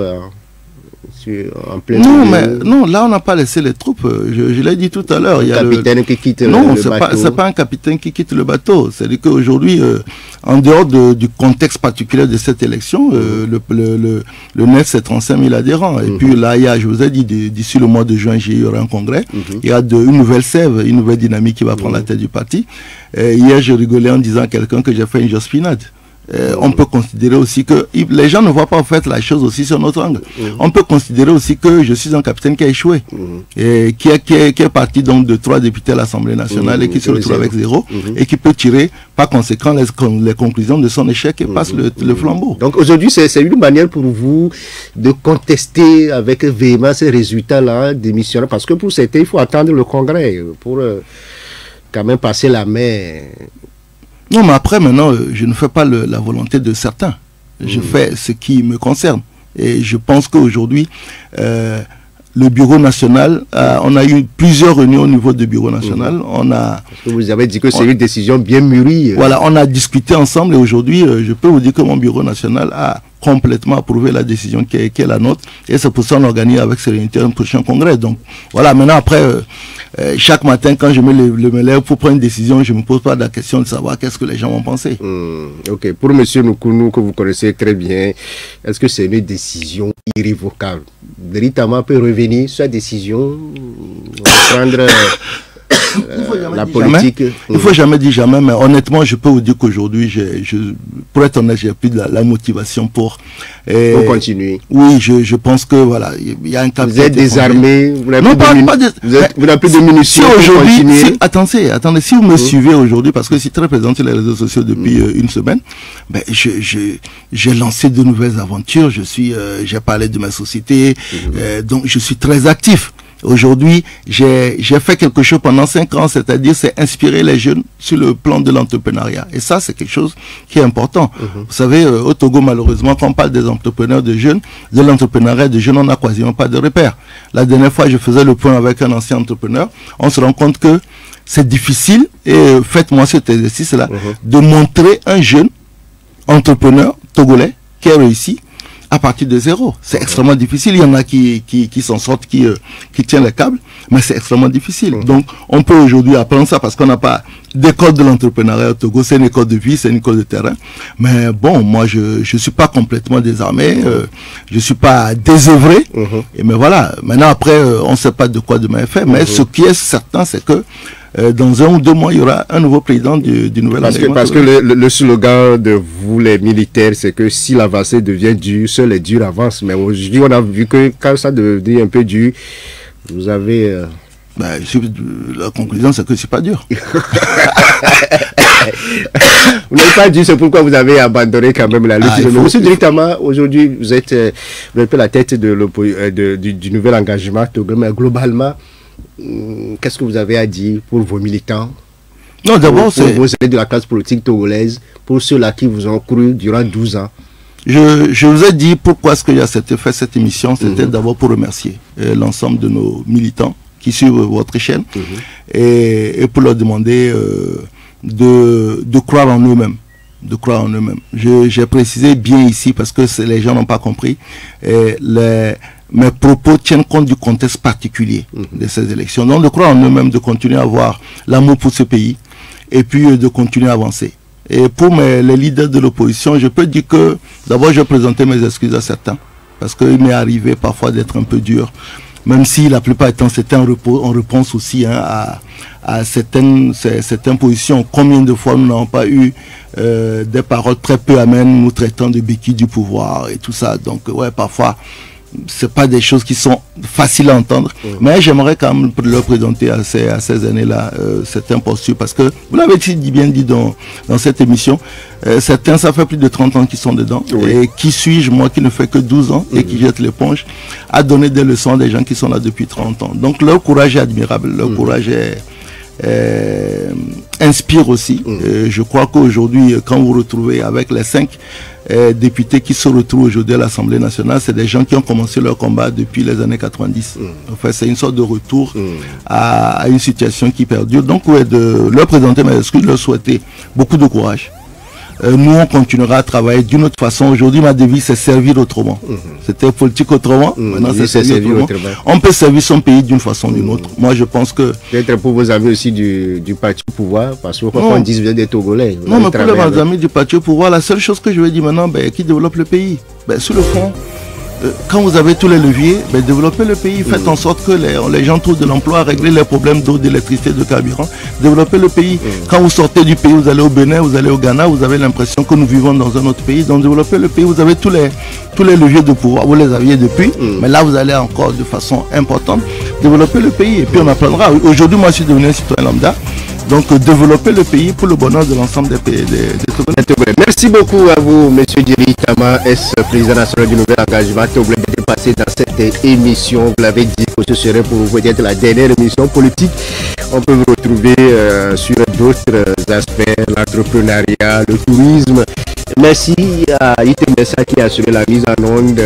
en plein non, mais non, là on n'a pas laissé les troupes. Je l'ai dit tout à l'heure. Il y a le capitaine qui quitte non, le bateau. C'est pas un capitaine qui quitte le bateau. C'est-à-dire qu'aujourd'hui, en dehors du contexte particulier de cette élection, le NEF, c'est 35 000 adhérents. Et puis là, je vous ai dit, d'ici le mois de juin, il y aura un congrès. Il y a une nouvelle sève, une nouvelle dynamique qui va prendre la tête du parti. Hier, je rigolais en disant à quelqu'un que j'ai fait une jospinade. On peut considérer aussi que les gens ne voient pas en fait la chose aussi sur notre angle. On peut considérer aussi que je suis un capitaine qui a échoué et qui est parti donc de 3 députés à l'Assemblée nationale et qui se retrouve avec 0 et qui peut tirer par conséquent les conclusions de son échec et passe le flambeau. Donc aujourd'hui c'est une manière pour vous de contester avec véhémence ces résultats-là démissionnaires, parce que pour certains il faut attendre le congrès pour quand même passer la main. Non, mais après, maintenant, je ne fais pas la volonté de certains. Je fais ce qui me concerne. Et je pense qu'aujourd'hui, le bureau national, on a eu plusieurs réunions au niveau du bureau national. Parce que vous avez dit que c'est une décision bien mûrie. Voilà, on a discuté ensemble et aujourd'hui, je peux vous dire que mon bureau national a complètement approuvé la décision qui est la nôtre. Et c'est pour ça qu'on organise avec sérénité un prochain congrès. Donc, voilà, maintenant, après... chaque matin, quand je me lève pour prendre une décision, je ne me pose pas la question de savoir qu'est-ce que les gens vont penser. Ok. Pour M. Noukounou, que vous connaissez très bien, est-ce que c'est une décision irrévocable? Véritablement, peut revenir sur la décision, prendre la politique. Il ne faut jamais dire jamais, mais honnêtement, je peux vous dire qu'aujourd'hui, pour être honnête, j'ai plus de la motivation pour continuer. Oui, je pense que voilà, il y a un cap. Vous êtes désarmé, vous n'avez plus de munitions. Attendez, si vous me suivez aujourd'hui, parce que je suis très présent sur les réseaux sociaux depuis une semaine, ben, j'ai lancé de nouvelles aventures, j'ai parlé de ma société, donc je suis très actif. Aujourd'hui, j'ai fait quelque chose pendant 5 ans, c'est-à-dire c'est inspirer les jeunes sur le plan de l'entrepreneuriat. Et ça, c'est quelque chose qui est important. Vous savez, au Togo, malheureusement, quand on parle des entrepreneurs de jeunes, de l'entrepreneuriat de jeunes, on n'a quasiment pas de repères. La dernière fois, je faisais le point avec un ancien entrepreneur. On se rend compte que c'est difficile, et faites-moi cet exercice-là, de montrer un jeune entrepreneur togolais qui a réussi à partir de 0. C'est extrêmement difficile. Il y en a qui s'en sortent, qui tiennent les câbles, mais c'est extrêmement difficile. Donc, on peut aujourd'hui apprendre ça parce qu'on n'a pas d'école de l'entrepreneuriat au Togo. C'est une école de vie, c'est une école de terrain. Mais bon, moi, je suis pas complètement désarmé. Je suis pas désœuvré. Mais voilà. Maintenant, après, on ne sait pas de quoi demain est fait. Mais ce qui est certain, c'est que dans 1 ou 2 mois, il y aura un nouveau président du nouvel engagement. Parce que le slogan de vous, les militaires, c'est que si l'avancée devient dure, seuls les durs avancent. Mais aujourd'hui, on a vu que quand ça devient un peu dur, vous avez... la conclusion, c'est que c'est pas dur. Vous n'avez pas dit, c'est pourquoi vous avez abandonné quand même la lutte. Monsieur directement, aujourd'hui, vous êtes la tête du nouvel engagement, mais globalement, qu'est-ce que vous avez à dire pour vos militants? Non, d'abord, c'est vos élèves de la classe politique togolaise, pour ceux-là qui vous ont cru durant 12 ans. Je vous ai dit pourquoi est-ce qu'il y a fait cette émission. C'était d'abord pour remercier l'ensemble de nos militants qui suivent votre chaîne et pour leur demander de croire en eux-mêmes. De croire en eux-mêmes. J'ai précisé bien ici parce que les gens n'ont pas compris. Mes propos tiennent compte du contexte particulier de ces élections. Donc de croire en eux-mêmes, de continuer à avoir l'amour pour ce pays et puis de continuer à avancer. Et pour les leaders de l'opposition, je peux dire que d'abord je vais présenter mes excuses à certains parce qu'il m'est arrivé parfois d'être un peu dur, même si la plupart du temps c'était en réponse aussi à certaines positions. Combien de fois nous n'avons pas eu des paroles très peu amènes nous traitant de béquilles du pouvoir et tout ça. Donc ouais, parfois c'est pas des choses qui sont faciles à entendre, mais j'aimerais quand même leur présenter à ces années-là certains postures, parce que vous l'avez bien dit dans cette émission, certains, ça fait plus de 30 ans qu'ils sont dedans, et qui suis-je, moi qui ne fais que 12 ans et qui jette l'éponge, à donner des leçons à des gens qui sont là depuis 30 ans. Donc leur courage est admirable, leur courage inspire aussi. Je crois qu'aujourd'hui, quand vous retrouvez avec les 5 députés qui se retrouvent aujourd'hui à l'Assemblée nationale, c'est des gens qui ont commencé leur combat depuis les années 90. Enfin, c'est une sorte de retour à une situation qui perdure. Donc, de leur présenter mes excuses, leur souhaiter beaucoup de courage. nous on continuera à travailler d'une autre façon. Aujourd'hui, ma devise c'est servir autrement. C'était politique autrement, maintenant c'est servir autrement. On peut servir son pays d'une façon ou d'une autre. Moi je pense que... Peut-être pour vos amis aussi du parti au pouvoir, parce qu'on dit que vous êtes des Togolais. Non, mais pour les amis du parti au pouvoir, la seule chose que je vais dire maintenant, qui développe le pays. Sur le fond, quand vous avez tous les leviers, développez le pays, faites en sorte que les gens trouvent de l'emploi, régler les problèmes d'eau, d'électricité, de carburant, développez le pays. Quand vous sortez du pays, vous allez au Bénin, vous allez au Ghana, vous avez l'impression que nous vivons dans un autre pays. Donc développez le pays, vous avez tous les leviers de pouvoir, vous les aviez depuis, mais là vous allez encore de façon importante développer le pays et puis on apprendra. Aujourd'hui, moi je suis devenu un citoyen lambda. Donc développer le pays pour le bonheur de l'ensemble des pays. Merci beaucoup à vous, M. Djeri Tama, président national du Nouvel Engagement Togolais, d'être passé dans cette émission. Vous l'avez dit que ce serait pour vous peut-être la dernière émission politique. On peut vous retrouver sur d'autres aspects, l'entrepreneuriat, le tourisme. Merci à Ite Messa qui a assuré la mise en onde.